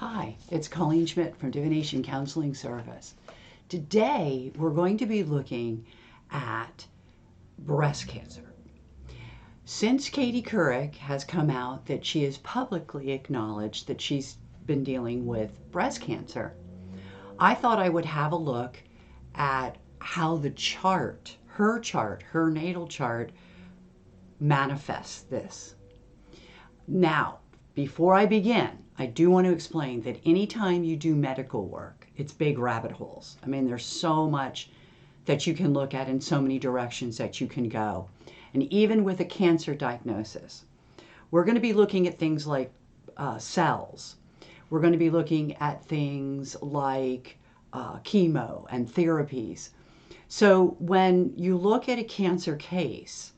Hi, it's Colleen Schmidt from Divination Counseling Service. Today, we're going to be looking at breast cancer. Since Katie Couric has come out that she has publicly acknowledged that she's been dealing with breast cancer, I thought I would have a look at how the chart, her natal chart, manifests this. Now, before I begin, I do want to explain that anytime you do medical work, it's big rabbit holes. I mean, there's so much that you can look at in so many directions that you can go. And even with a cancer diagnosis, we're going to be looking at things like cells. We're going to be looking at things like chemo and therapies. So when you look at a cancer case,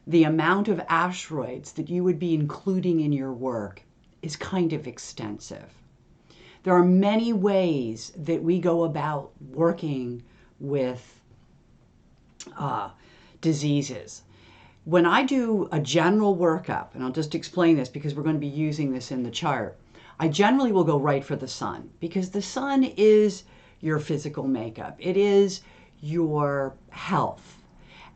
the amount of asteroids that you would be including in your work is kind of extensive. There are many ways that we go about working with diseases. When I do a general workup, and I'll just explain this because we're going to be using this in the chart, I generally will go right for the sun because the sun is your physical makeup. It is your health.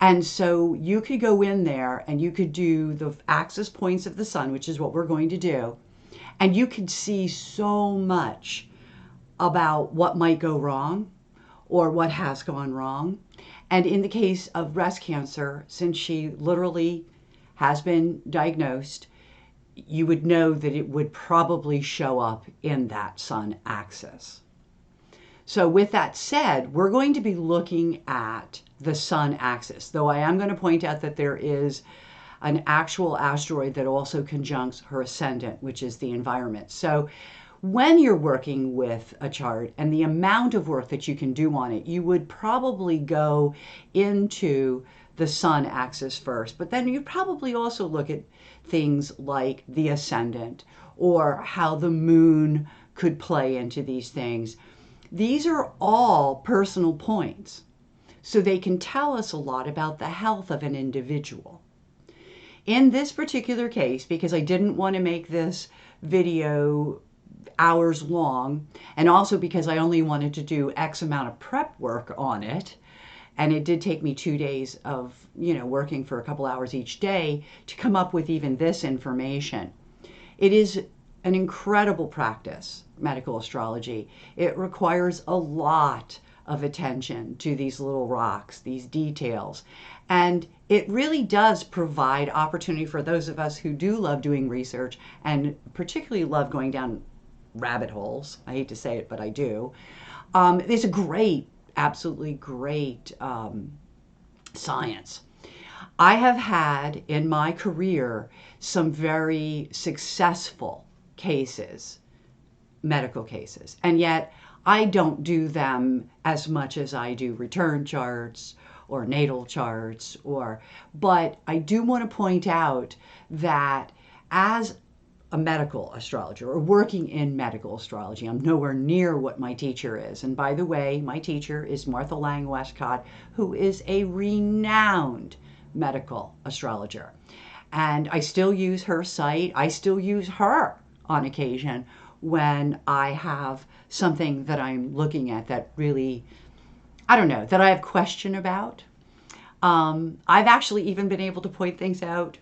And so you could go in there and you could do the axis points of the sun, which is what we're going to do, and you could see so much about what might go wrong or what has gone wrong. And in the case of breast cancer, since she literally has been diagnosed, you would know that it would probably show up in that sun axis. So with that said, we're going to be looking at the sun axis, though I am going to point out that there is an actual asteroid that also conjuncts her ascendant, which is the environment. So when you're working with a chart and the amount of work that you can do on it, you would probably go into the sun axis first, but then you'd probably also look at things like the ascendant or how the moon could play into these things. These are all personal points, so they can tell us a lot about the health of an individual. In this particular case, because I didn't want to make this video hours long, and also because I only wanted to do X amount of prep work on it, and it did take me 2 days of, working for a couple hours each day to come up with even this information. It is an incredible practice, medical astrology. It requires a lot of attention to these little rocks, these details. And it really does provide opportunity for those of us who do love doing research and particularly love going down rabbit holes. I hate to say it, but I do. It's a great, absolutely great science. I have had in my career some very successful cases, medical cases, and yet I don't do them as much as I do return charts or natal charts, but I do want to point out that as a medical astrologer or working in medical astrology, I'm nowhere near what my teacher is. And by the way, my teacher is Martha Lang Westcott, who is a renowned medical astrologer. And I still use her site. I still use her on occasion when I have something that I'm looking at that really, that I have question about. I've actually even been able to point things out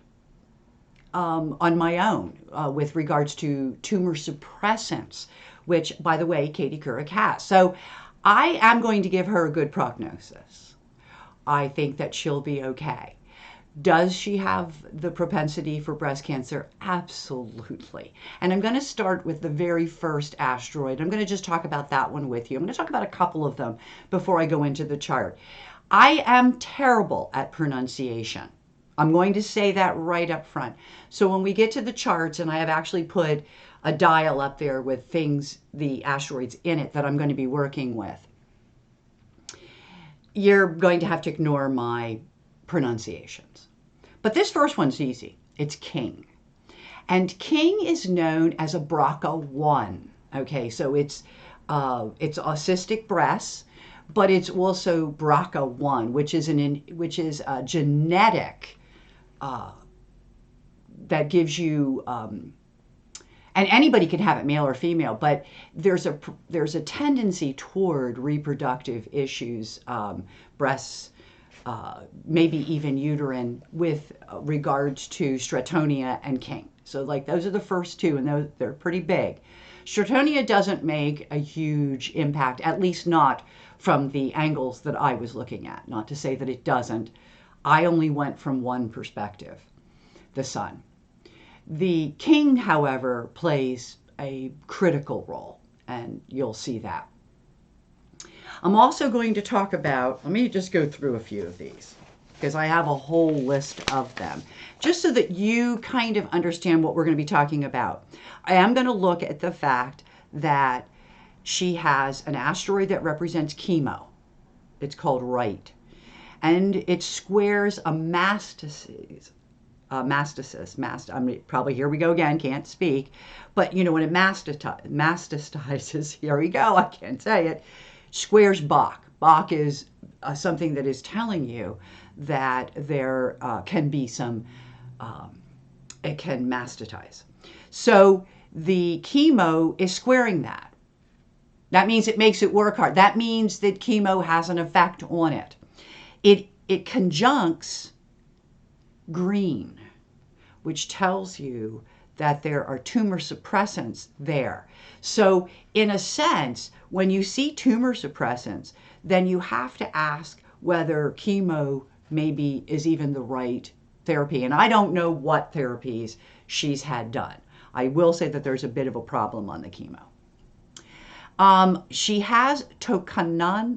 on my own with regards to tumor suppressants, which, by the way, Katie Couric has. So I am going to give her a good prognosis. I think that she'll be okay. Does she have the propensity for breast cancer? Absolutely. And I'm going to start with the very first asteroid. I'm going to just talk about that one with you. I'm going to talk about a couple of them before I go into the chart. I am terrible at pronunciation. I'm going to say that right up front. So when we get to the charts, and I have actually put a dial up there with things, the asteroids in it that I'm going to be working with, you're going to have to ignore my pronunciations. But this first one's easy. It's King. And King is known as a BRCA1. Okay, so it's cystic breasts, but it's also BRCA1, which is a genetic that gives you and anybody can have it, male or female, but there's a tendency toward reproductive issues, breasts, maybe even uterine, with regards to Stratonia and King. So like those are the first two, and they're pretty big. Stratonia doesn't make a huge impact, at least not from the angles that I was looking at. Not to say that it doesn't. I only went from one perspective, the sun. The King, however, plays a critical role, and you'll see that. I'm also going to talk about, let me just go through a few of these, because I have a whole list of them, just so that you kind of understand what we're going to be talking about. I am going to look at the fact that she has an asteroid that represents chemo. It's called Right. And it squares a mastices. Probably here we go again, can't speak. But you know, when it masticizes, here we go, I can't say it, squares Bach. Bach is something that is telling you that there can be some, it can mastize. So the chemo is squaring that. That means it makes it work hard. That means that chemo has an effect on it. It conjuncts green, which tells you that there are tumor suppressants there. So in a sense, when you see tumor suppressants, then you have to ask whether chemo maybe is even the right therapy. And I don't know what therapies she's had done. I will say that there's a bit of a problem on the chemo. She has Tokunaga,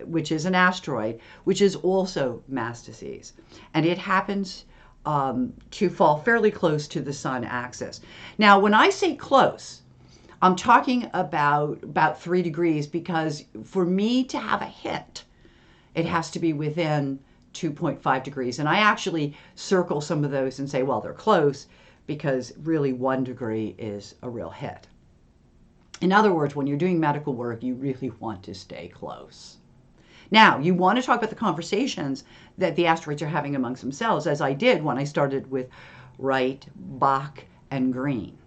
which is an asteroid, which is also mastices. And it happens to fall fairly close to the sun axis. Now, when I say close, I'm talking about 3 degrees, because for me to have a hit, it has to be within 2.5 degrees. And I actually circle some of those and say, well, they're close, because really 1 degree is a real hit. In other words, when you're doing medical work, you really want to stay close. Now, you want to talk about the conversations that the asteroids are having amongst themselves, as I did when I started with Right, Bach, and Green.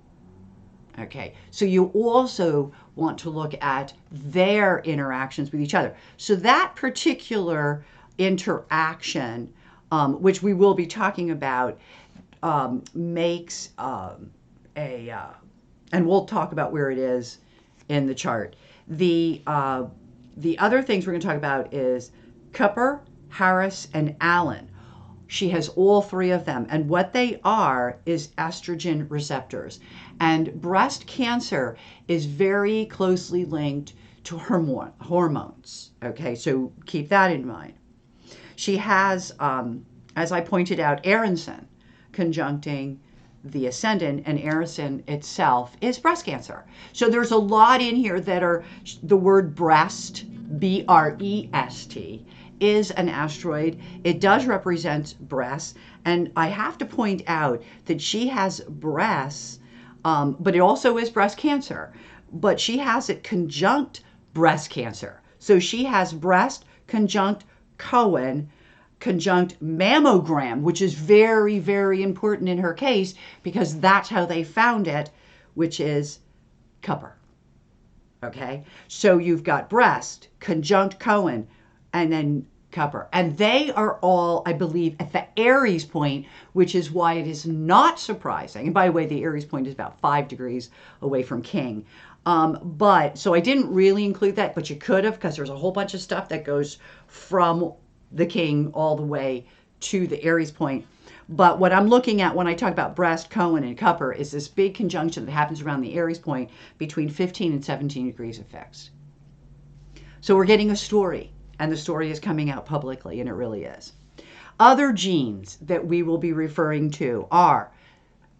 Okay, so you also want to look at their interactions with each other. So that particular interaction, which we will be talking about, makes and we'll talk about where it is in the chart. The other things we're going to talk about is Cooper, Harris, and Allen. She has all 3 of them, and what they are is estrogen receptors. And breast cancer is very closely linked to hormones. Okay, so keep that in mind. She has, as I pointed out, Aronson conjuncting the ascendant, and Aronson itself is breast cancer. So there's a lot in here that are the word breast, B-R-E-S-T, is an asteroid. It does represent breasts, and I have to point out that she has breasts, but it also is breast cancer, but she has it conjunct breast cancer. So she has breast conjunct Cohen, conjunct mammogram, which is very, very important in her case, because that's how they found it, which is Cooper. Okay, so you've got breast, conjunct Cohen, and then Cooper. And they are all, I believe, at the Aries point, which is why it is not surprising. And by the way, the Aries point is about 5 degrees away from King. But so I didn't really include that, but you could have, because there's a whole bunch of stuff that goes from the King all the way to the Aries point. But what I'm looking at when I talk about breast, Cohen, and Cooper is this big conjunction that happens around the Aries point between 15 and 17 degrees of fixed. So we're getting a story, and the story is coming out publicly, and it really is. Other genes that we will be referring to are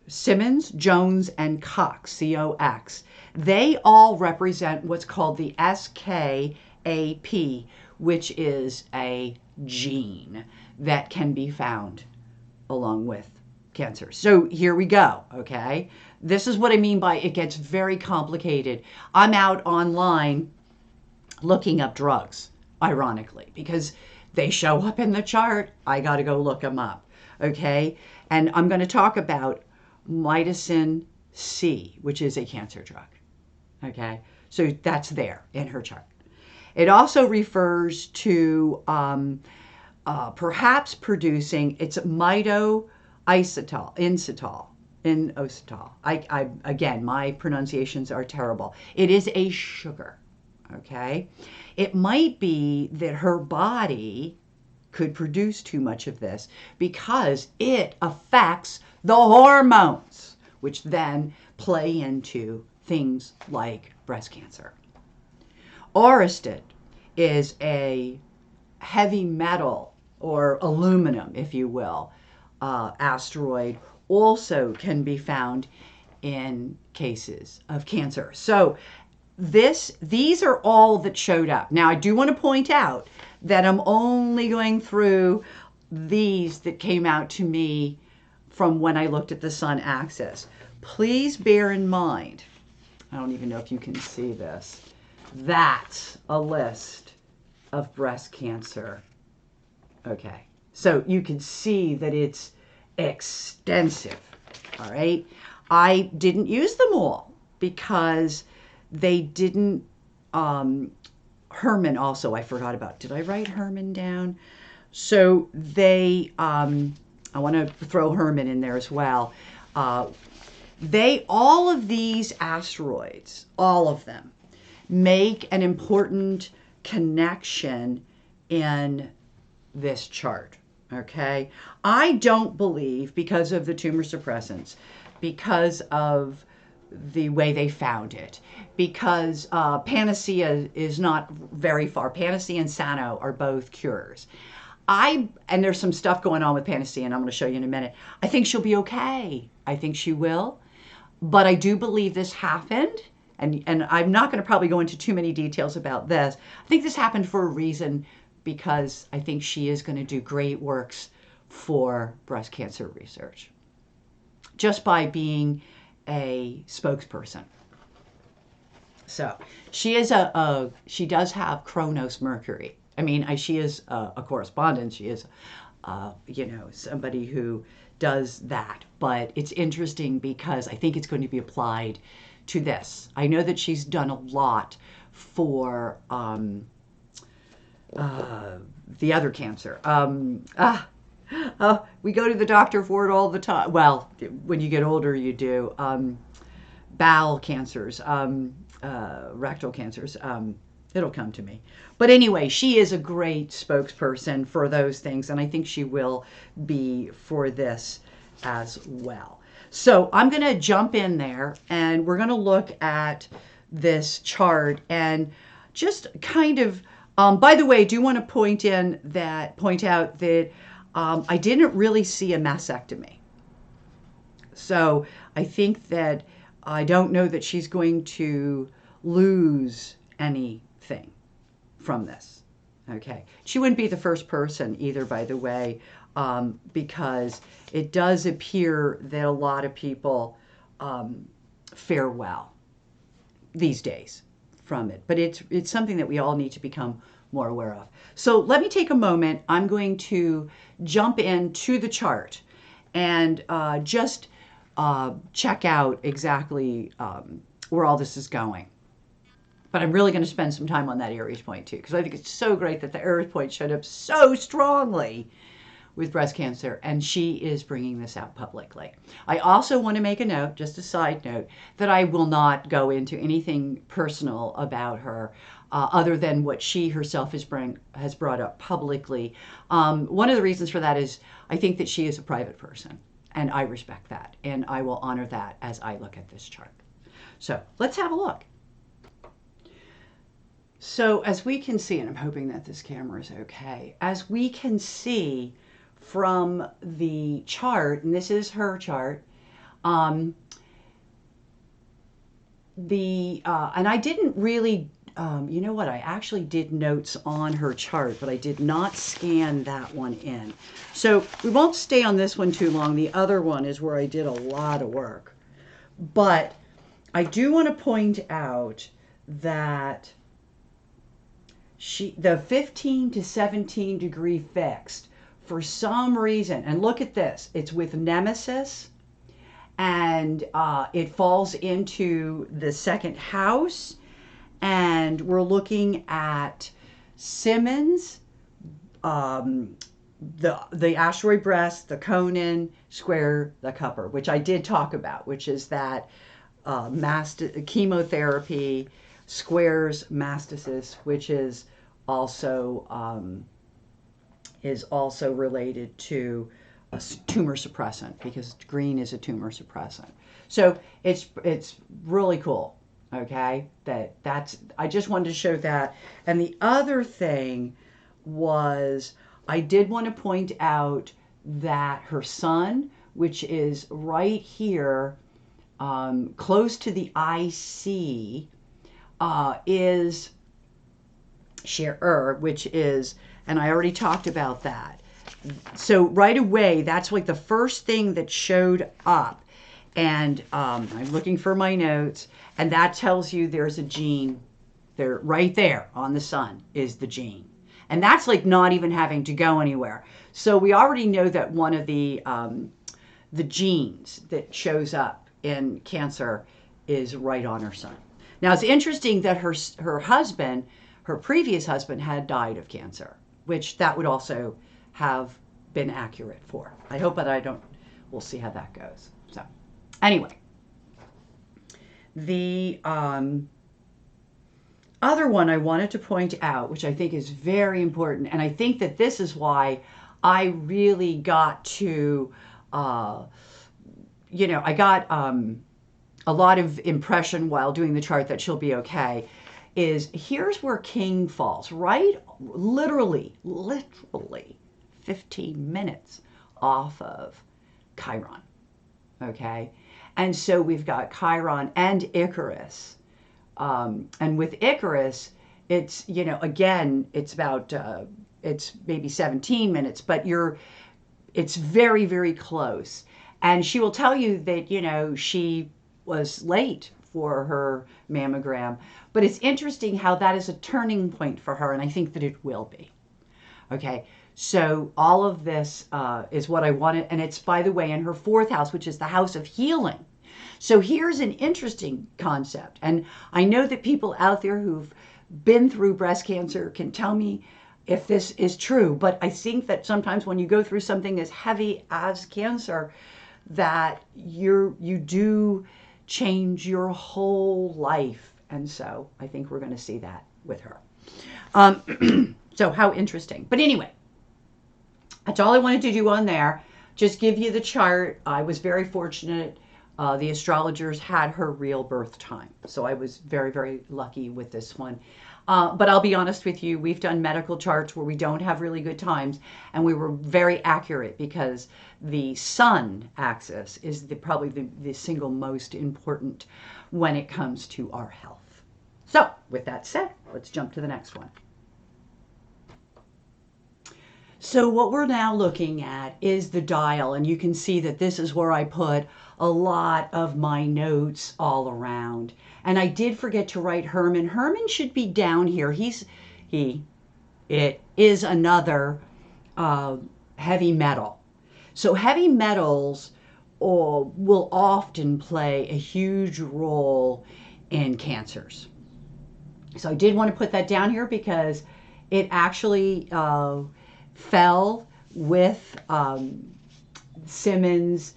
Simmons, Jones, and Cox, C-O-X. They all represent what's called the SKAP, which is a gene that can be found along with cancer. So here we go, okay? This is what I mean by it gets very complicated. I'm out online looking up drugs, ironically, because they show up in the chart. I got to go look them up, okay? And I'm going to talk about mitocin C, which is a cancer drug. Okay, so that's there in her chart. It also refers to perhaps producing, it's mitoinositol, inositol. Again, my pronunciations are terrible. It is a sugar, okay? It might be that her body could produce too much of this because it affects the hormones, which then play into things like breast cancer. Oersted is a heavy metal or aluminum, if you will, asteroid, also can be found in cases of cancer. So these are all that showed up. Now, I do want to point out that I'm only going through these that came out to me from when I looked at the sun axis. Please bear in mind, I don't even know if you can see this, that's a list of breast cancer. Okay, so you can see that it's extensive, all right? I didn't use them all because they didn't, Herman also, I forgot about, did I write Herman down? So they, I want to throw Herman in there as well. All of these asteroids, all of them, make an important connection in this chart, okay? I don't believe, because of the tumor suppressants, because of the way they found it, because Panacea is not very far. Panacea and Sano are both cures. And there's some stuff going on with Panacea, and I'm going to show you in a minute. I think she'll be okay. I think she will. But I do believe this happened, and I'm not going to probably go into too many details about this. I think this happened for a reason, because I think she is going to do great works for breast cancer research, just by being a spokesperson. So she is she does have Kronos Mercury. I mean, she is a correspondent. She is, somebody who does that. But it's interesting because I think it's going to be applied to this. I know that she's done a lot for the other cancer. We go to the doctor for it all the time. Well, when you get older, you do. Bowel cancers, rectal cancers. It'll come to me. But anyway, she is a great spokesperson for those things, and I think she will be for this as well. So I'm going to jump in there, and we're going to look at this chart and just kind of, by the way, I do want to point out that I didn't really see a mastectomy. So I think that I don't know that she's going to lose anything from this. Okay. She wouldn't be the first person either, by the way, because it does appear that a lot of people fare well these days from it. But it's something that we all need to become more aware of. So let me take a moment. I'm going to jump into the chart and just check out exactly where all this is going. But I'm really going to spend some time on that Aries point too, because I think it's so great that the Aries point showed up so strongly with breast cancer, and she is bringing this out publicly. I also want to make a note, just a side note, that I will not go into anything personal about her other than what she herself has brought up publicly. One of the reasons for that is I think that she is a private person, and I respect that, and I will honor that as I look at this chart. So let's have a look. So as we can see, and I'm hoping that this camera is okay, as we can see from the chart, and this is her chart, and I didn't really, you know what, I actually did notes on her chart, but I did not scan that one in. So we won't stay on this one too long. The other one is where I did a lot of work. But I do want to point out that the 15 to 17 degree fixed, for some reason, and look at this, it's with Nemesis and it falls into the second house. And we're looking at Simmons, the asteroid breast, the Conan square, the Cupper, which I did talk about, which is that chemotherapy squares mastocyst, which is also related to a tumor suppressant, because green is a tumor suppressant. So it's really cool. Okay, that's I just wanted to show that. And the other thing was, I did want to point out that her sun, which is right here, close to the IC, is Shear, which is, and I already talked about that. So right away, that's like the first thing that showed up. And I'm looking for my notes, and that tells you there's a gene there, right there on the sun is the gene. And that's like not even having to go anywhere. So we already know that one of the genes that shows up in Cancer is right on her sun. Now it's interesting that her husband, her previous husband, had died of cancer, which that would also have been accurate for. I hope that we'll see how that goes. So anyway, the other one I wanted to point out, which I think is very important, and I think that this is why I really got to, I got a lot of impression while doing the chart that she'll be okay, is here's where King falls, right? Literally 15 minutes off of Chiron, okay? And so we've got Chiron and Icarus. And with Icarus, it's, again, it's about, it's maybe 17 minutes, but it's very, very close. And she will tell you that, she was late for her mammogram. But it's interesting how that is a turning point for her, and I think that it will be. Okay, so all of this is what I wanted, and it's, by the way, in her fourth house, which is the house of healing. So here's an interesting concept, and I know that people out there who've been through breast cancer can tell me if this is true, but I think that sometimes when you go through something as heavy as cancer, that you do change your whole life, and so I think we're going to see that with her. So how interesting. But anyway, that's all I wanted to do on there. Just give you the chart. I was very fortunate. The astrologers had her real birth time. So I was very, very lucky with this one. But I'll be honest with you, we've done medical charts where we don't have really good times, and we were very accurate because the sun axis is probably the single most important when it comes to our health. So with that said, let's jump to the next one. So what we're now looking at is the dial, and you can see that this is where I put a lot of my notes all around. And I did forget to write Herman. Herman should be down here. It is another heavy metal. So heavy metals will often play a huge role in cancers. So I did want to put that down here because it actually fell with Simmons,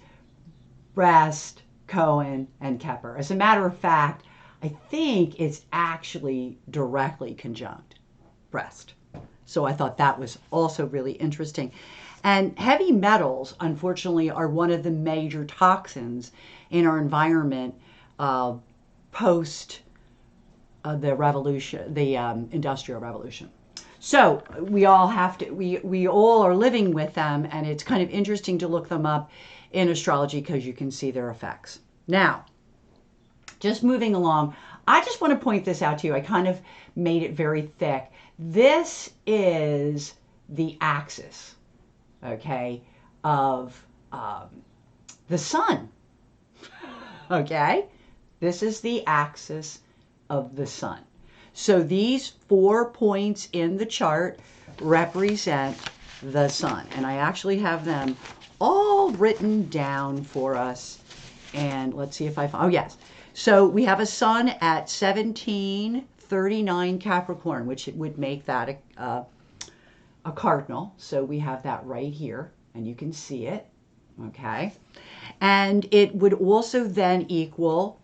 breast, Cohen, and Kepler. As a matter of fact, I think it's actually directly conjunct breast. So I thought that was also really interesting. And heavy metals, unfortunately, are one of the major toxins in our environment post the revolution, the Industrial Revolution. So we all have to, we all are living with them, and it's kind of interesting to look them up in astrology because you can see their effects. Now, just moving along, I just want to point this out to you. I kind of made it very thick. This is the axis, okay, of the sun, okay? This is the axis of the sun. So these 4 points in the chart represent the sun. And I actually have them all written down for us And let's see if oh yes. So we have a sun at 1739 Capricorn, which would make that a cardinal. So we have that right here, and you can see it, okay? And it would also then equal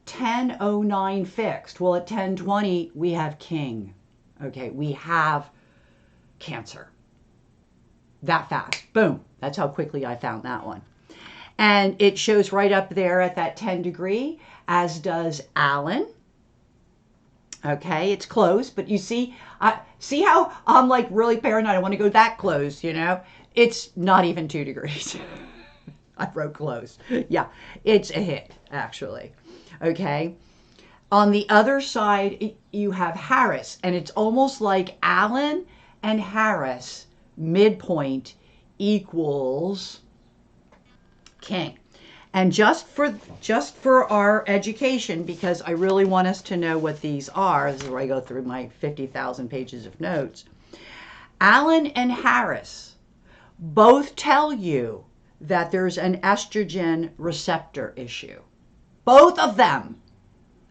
1009 fixed. Well, at 1020, we have King, okay? We have Cancer. That fast. Boom. That's how quickly I found that one. And it shows right up there at that 10 degree, as does Allen. Okay, it's close, but you see how I'm like really paranoid. I want to go that close, you know? It's not even 2 degrees. I wrote close. Yeah, it's a hit, actually. Okay. On the other side, you have Harris, and it's almost like Allen and Harris midpoint equals King. And just for our education, because I really want us to know what these are, this is where I go through my 50,000 pages of notes. Allen and Harris both tell you that there's an estrogen receptor issue. Both of them.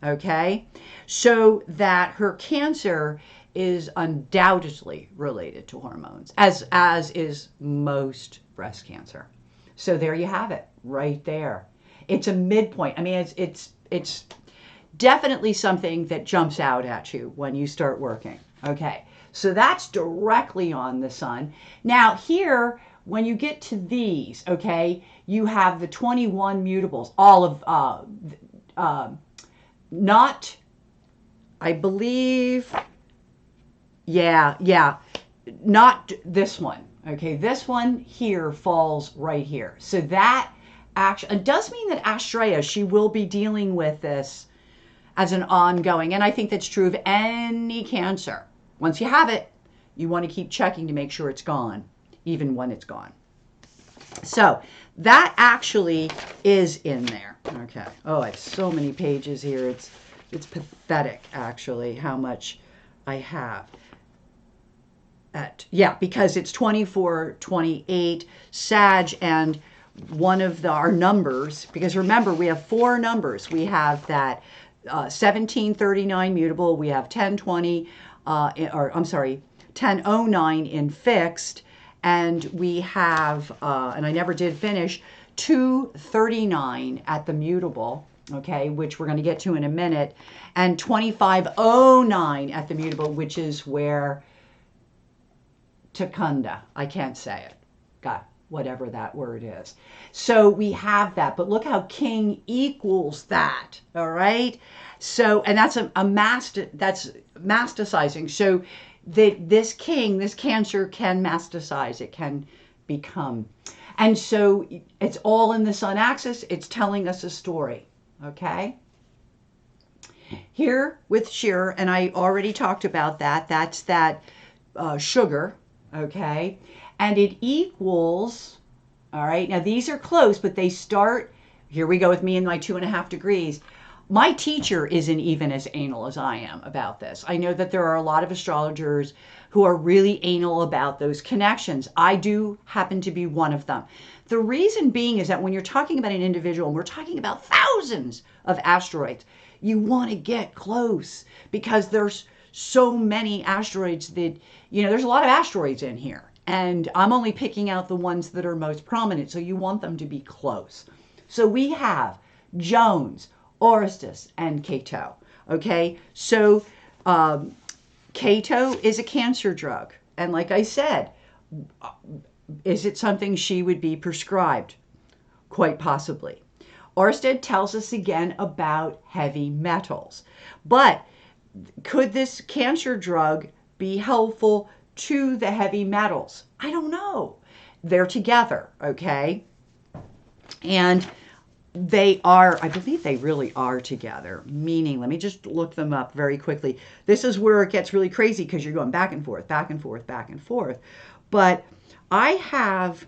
Okay? So that her cancer is undoubtedly related to hormones, as is most breast cancer. So there you have it, right there. It's a midpoint. I mean, it's definitely something that jumps out at you when you start working. Okay, so that's directly on the sun. Now here, when you get to these, okay, you have the 21 mutables, all of, not, I believe, yeah, not this one. Okay, this one here falls right here. So that actually, it does mean that Astrea, she will be dealing with this as an ongoing, and I think that's true of any cancer. Once you have it, you want to keep checking to make sure it's gone, even when it's gone. So that actually is in there. Okay. Oh, I have so many pages here. It's pathetic, actually, how much I have. Because it's 24, 28, Sag, and one of our numbers, because remember, we have 4 numbers. We have that 1739 mutable, we have 1020, 1009 in fixed, and we have, and I never did finish, 239 at the mutable, okay, which we're going to get to in a minute, and 2509 at the mutable, which is where Takunda, I can't say it, God, whatever that word is. So we have that, but look how King equals that, all right? So, and that's that's masticizing. So this King, this Cancer can masticize, it can become. And so it's all in the sun axis, it's telling us a story, okay? Here with Shearer, and I already talked about that, that's that sugar, okay? And it equals, all right, now these are close, but they start, here we go with me and my 2.5 degrees. My teacher isn't even as anal as I am about this. I know that there are a lot of astrologers who are really anal about those connections. I do happen to be one of them. The reason being is that when you're talking about an individual, and we're talking about thousands of asteroids, you want to get close because there's so many asteroids that, you know, there's a lot of asteroids in here. And I'm only picking out the ones that are most prominent, so you want them to be close. So we have Jones, Orestes, and Cato. Okay, so Cato is a cancer drug. And like I said, is it something she would be prescribed? Quite possibly. Orested tells us again about heavy metals. But could this cancer drug be helpful to the heavy metals? I don't know. They're together, okay? And they are, I believe they really are together, meaning, let me just look them up very quickly. This is where it gets really crazy because you're going back and forth, back and forth, back and forth. But I have,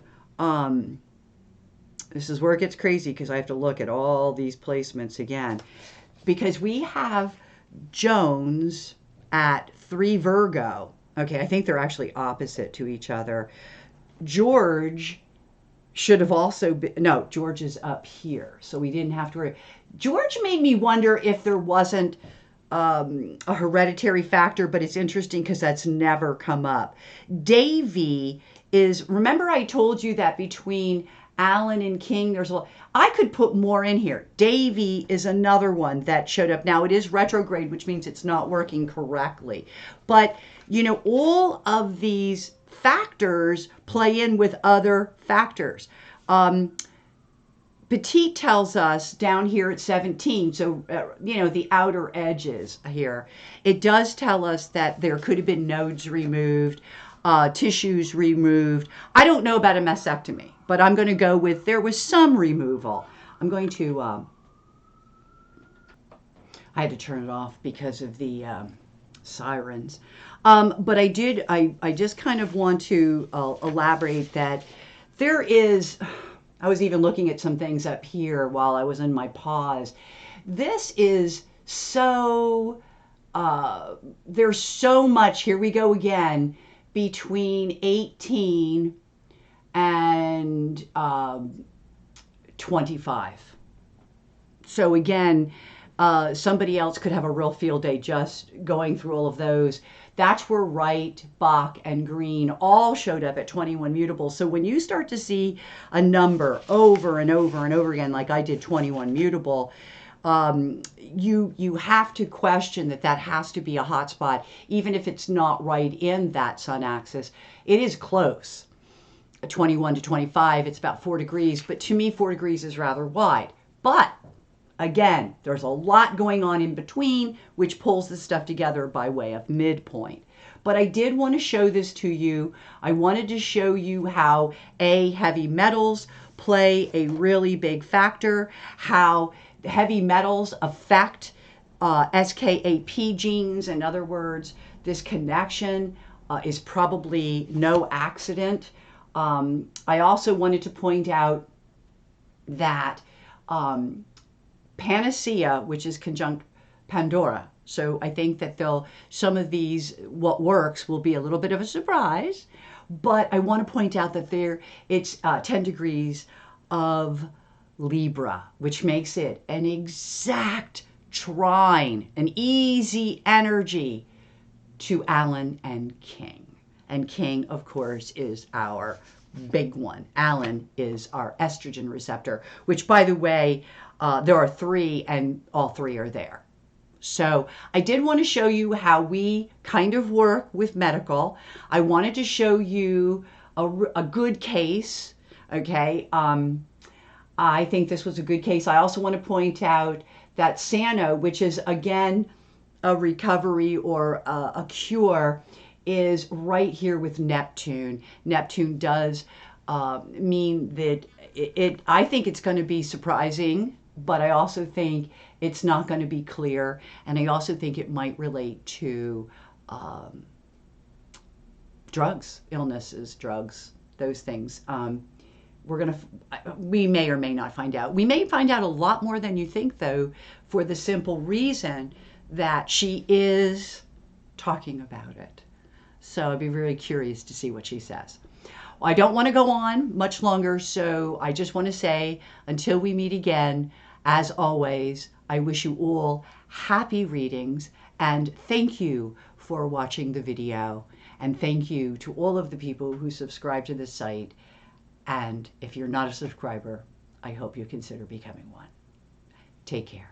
this is where it gets crazy because I have to look at all these placements again. Because we have Jones at 3 Virgo. Okay, I think they're actually opposite to each other. George should have also been, no, George is up here, so we didn't have to worry. George made me wonder if there wasn't a hereditary factor, but it's interesting because that's never come up. Davy is, remember I told you that between Allen and King, there's a, I could put more in here. Davy is another one that showed up. Now it is retrograde, which means it's not working correctly. But, you know, all of these factors play in with other factors. Petit tells us down here at 17, so, you know, the outer edges here, it does tell us that there could have been nodes removed, tissues removed. I don't know about a mastectomy, but I'm going to go with there was some removal. I'm going to, I had to turn it off because of the sirens. But I just kind of want to elaborate that there is, I was even looking at some things up here while I was in my pause. This is so, there's so much, here we go again, between 18 and 25. So again, somebody else could have a real field day just going through all of those. That's where Wright, Bach, and Green all showed up at 21 mutables. So when you start to see a number over and over and over again, like I did 21 mutable, you have to question that has to be a hot spot, even if it's not right in that sun axis. It is close. 21 to 25, it's about 4 degrees, but to me 4 degrees is rather wide. But again, there's a lot going on in between, which pulls this stuff together by way of midpoint. But I did want to show this to you. I wanted to show you how heavy metals play a really big factor, how heavy metals affect SKAP genes. In other words, this connection is probably no accident. I also wanted to point out that Panacea, which is conjunct Pandora. So I think that some of these, what works will be a little bit of a surprise, but I want to point out that it's 10 degrees of Libra, which makes it an exact trine, an easy energy to Allen and King. And King, of course, is our big one. Allen is our estrogen receptor, which, by the way, there are 3 and all 3 are there. So I did want to show you how we kind of work with medical. I wanted to show you a good case. Okay. I think this was a good case. I also want to point out that Sano, which is again a recovery or a cure, is right here with Neptune. Neptune does mean that I think it's going to be surprising, but I also think it's not going to be clear. And I also think it might relate to drugs, illnesses, drugs, those things. We may or may not find out. We may find out a lot more than you think, though, for the simple reason that she is talking about it. So I'd be very curious to see what she says. Well, I don't want to go on much longer, so I just want to say until we meet again, as always, I wish you all happy readings, and thank you for watching the video, and thank you to all of the people who subscribe to this site. And if you're not a subscriber, I hope you consider becoming one. Take care.